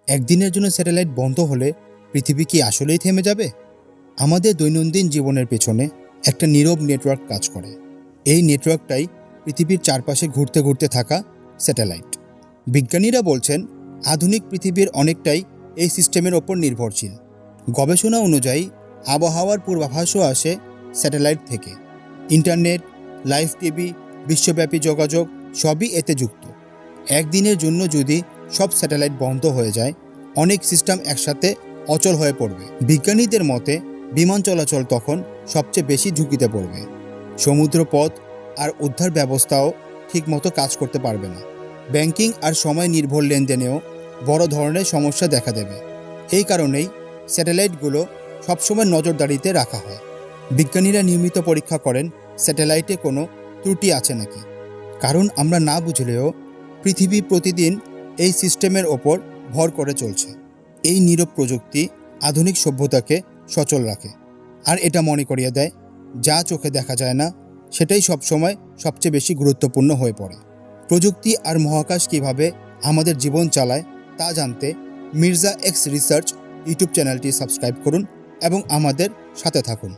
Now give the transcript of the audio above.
একদিনের জন্য স্যাটেলাইট বন্ধ হলে পৃথিবী কি আসলেই থেমে যাবে? আমাদের দৈনন্দিন জীবনের পেছনে একটা নীরব নেটওয়ার্ক কাজ করে। এই নেটওয়ার্কটাই পৃথিবীর চারপাশে ঘুরতে ঘুরতে থাকা স্যাটেলাইট। বিজ্ঞানীরা বলছেন আধুনিক পৃথিবীর অনেকটাই এই সিস্টেমের ওপর নির্ভরশীল। গবেষণা অনুযায়ী আবহাওয়ার পূর্বাভাসও আসে স্যাটেলাইট থেকে। ইন্টারনেট, লাইভ টিভি, বিশ্বব্যাপী যোগাযোগ সবই এতে যুক্ত। একদিনের জন্য যদি সব স্যাটেলাইট বন্ধ হয়ে যায়, অনেক সিস্টেম একসাথে অচল হয়ে পড়বে। বিজ্ঞানীদের মতে বিমান চলাচল তখন সবচেয়ে বেশি ঝুঁকিতে পড়বে। সমুদ্রপথ আর উদ্ধার ব্যবস্থাও ঠিকমতো কাজ করতে পারবে না। ব্যাংকিং আর সময় নির্ভর লেনদেনেও বড় ধরনের সমস্যা দেখা দেবে। এই কারণেই স্যাটেলাইটগুলো সবসময় নজরদারিতে রাখা হয়। বিজ্ঞানীরা নিয়মিত পরীক্ষা করেন স্যাটেলাইটে কোনো ত্রুটি আছে নাকি। কারণ আমরা না বুঝলেও পৃথিবী প্রতিদিন এই সিস্টেমের ওপর ভর করে চলছে। এই নীরব প্রযুক্তি আধুনিক সভ্যতাকে সচল রাখে। আর এটা মনে করিয়ে দেয়, যা চোখে দেখা যায় না সেটাই সবসময় সবচেয়ে বেশি গুরুত্বপূর্ণ হয়ে পড়ে। প্রযুক্তি আর মহাকাশ কীভাবে আমাদের জীবন চালায় তা জানতে মির্জা এক্স রিসার্চ ইউটিউব চ্যানেলটি সাবস্ক্রাইব করুন এবং আমাদের সাথে থাকুন।